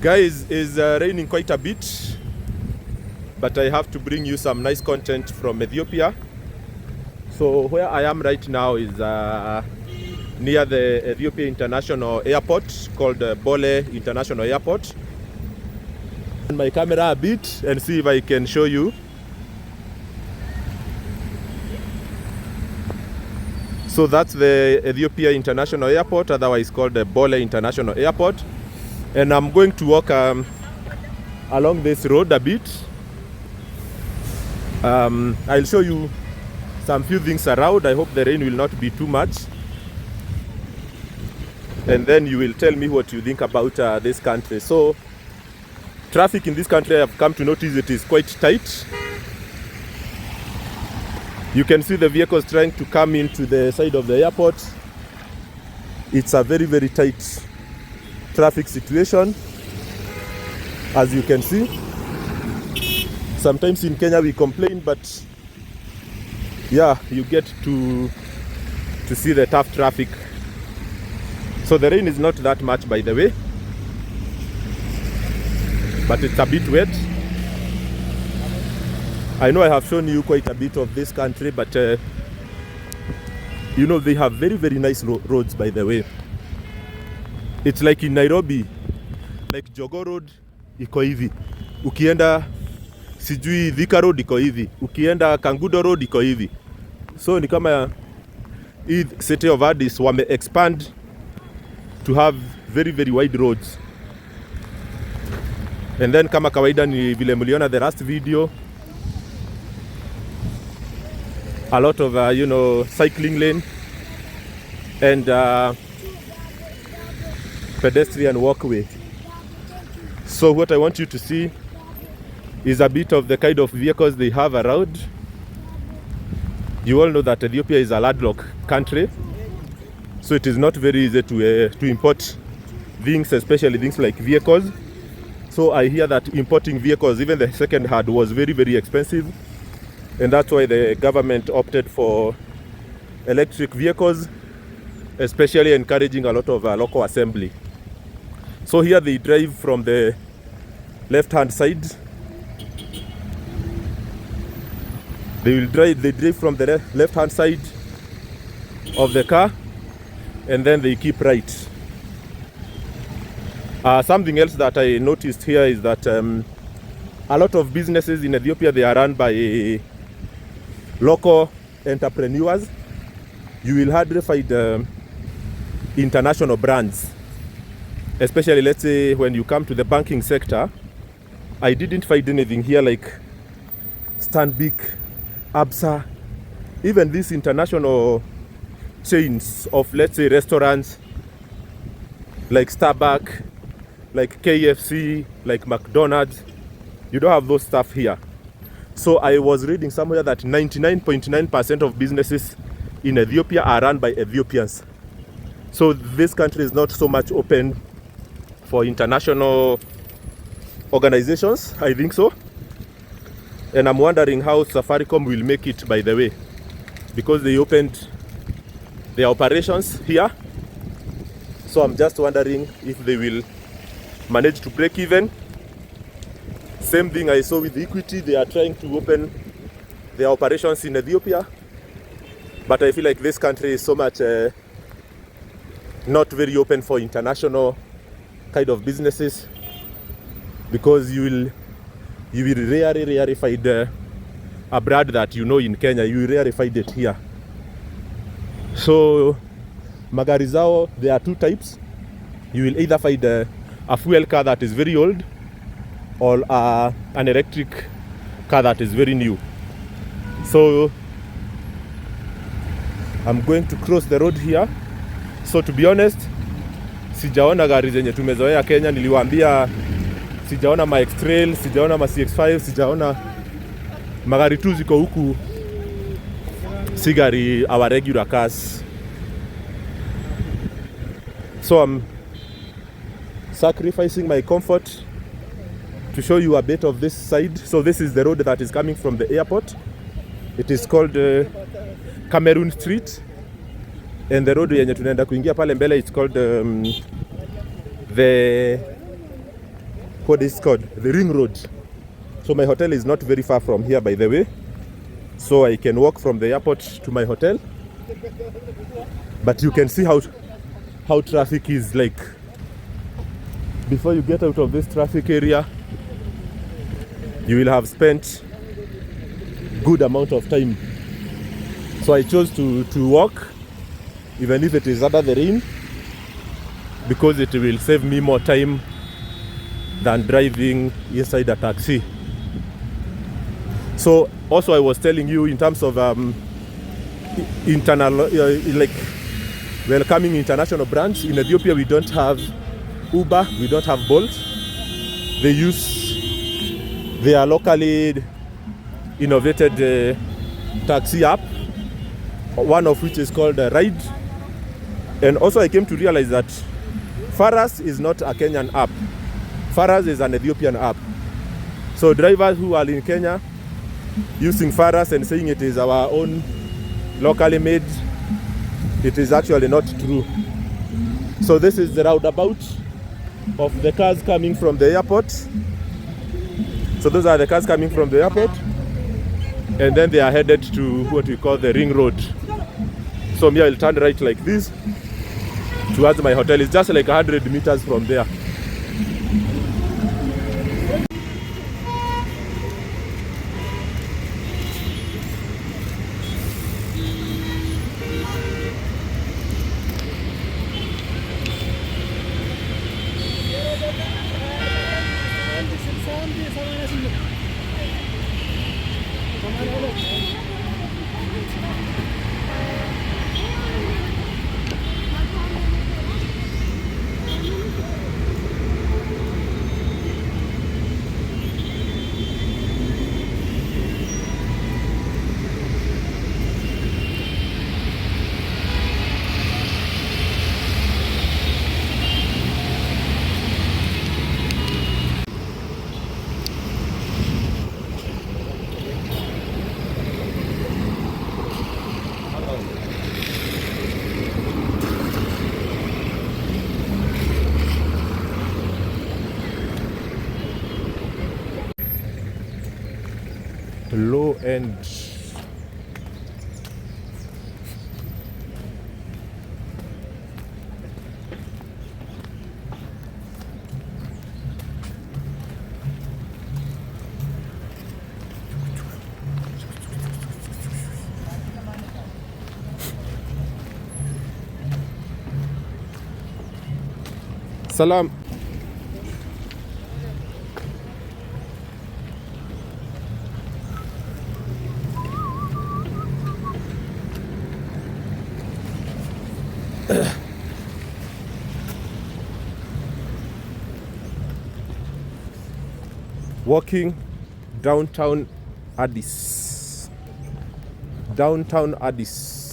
Guys, it's raining quite a bit, but I have to bring you some nice content from Ethiopia. So where I am right now is near the Ethiopia International Airport called Bole International Airport. And my camera a bit and see if I can show you. So that's the Ethiopia International Airport, otherwise called the Bole International Airport. And I'm going to walk along this road a bit. I'll show you some few things around. I hope the rain will not be too much. And then you will tell me what you think about this country. So, traffic in this country, I have come to notice it is quite tight. You can see the vehicles trying to come into the side of the airport. It's a very, very tight traffic situation, as you can see. Sometimes in Kenya we complain, but yeah, you get to see the tough traffic. So the rain is not that much, by the way, but it's a bit wet. I know I have shown you quite a bit of this country, but you know, they have very, very nice roads, by the way. It's like in Nairobi, like Jogo Road iko hivi, ukienda sijui Thika Road iko hivi, ukienda Kangudo Road iko hivi. So ni kama hii city of Addis wame expand to have very, very wide roads. And then kama kawaida ni vile mliona the last video, a lot of you know, cycling lane and pedestrian walkway. So what I want you to see is a bit of the kind of vehicles they have around. You all know that Ethiopia is a landlocked country, so it is not very easy to import things, especially things like vehicles. So I hear that importing vehicles, even the second hand, was very, very expensive, and that's why the government opted for electric vehicles, especially encouraging a lot of local assembly. So here they drive from the left-hand side. They drive from the left-hand side of the car, and then they keep right. Something else that I noticed here is that a lot of businesses in Ethiopia, they are run by local entrepreneurs. You will hardly find international brands. Especially, let's say, when you come to the banking sector, I didn't find anything here like Stanbic, Absa, even these international chains of, let's say, restaurants like Starbucks, like KFC, like McDonald's. You don't have those stuff here. So I was reading somewhere that 99.9% of businesses in Ethiopia are run by Ethiopians. So this country is not so much open for international organizations, I think so. And I'm wondering how Safaricom will make it, by the way, because they opened their operations here. So I'm just wondering if they will manage to break even. Same thing I saw with Equity, they are trying to open their operations in Ethiopia. But I feel like this country is so much not very open for international kind of businesses, because you will rarely find a brand that you know in Kenya. You will rarely find it here. So magari zao, there are two types. You will either find a fuel car that is very old, or an electric car that is very new. So I'm going to cross the road here. So to be honest, sijaona gari zenye tumezoea Kenya. Niliwaambia sijaona ma X-Trail, sijaona ma CX-5, sijaona magari tu ziko huku, si gari our regular cars. So I'm sacrificing my comfort to show you a bit of this side. So this is the road that is coming from the airport. It is called Cameroon Street. And the road yenye tunaenda kuingia pale mbele, it's called the what is called the ring road. So my hotel is not very far from here, by the way, so I can walk from the airport to my hotel. But you can see how traffic is like. Before you get out of this traffic area, you will have spent good amount of time. So I chose to walk, even if it is under the rain, because it will save me more time than driving inside a taxi. So also I was telling you in terms of internal like welcoming international brands. In Ethiopia we don't have Uber, we don't have Bolt. They use their locally innovated taxi app, one of which is called Ride. And also I came to realize that Faras is not a Kenyan app. Faras is an Ethiopian app. So drivers who are in Kenya using Faras and saying it is our own locally made, it is actually not true. So this is the roundabout of the cars coming from the airport. So those are the cars coming from the airport, and then they are headed to what we call the ring road. So me, I'll turn right like this towards my hotel. It's just like 100 meters from there. Low end. Salam. Walking downtown Addis. Downtown Addis.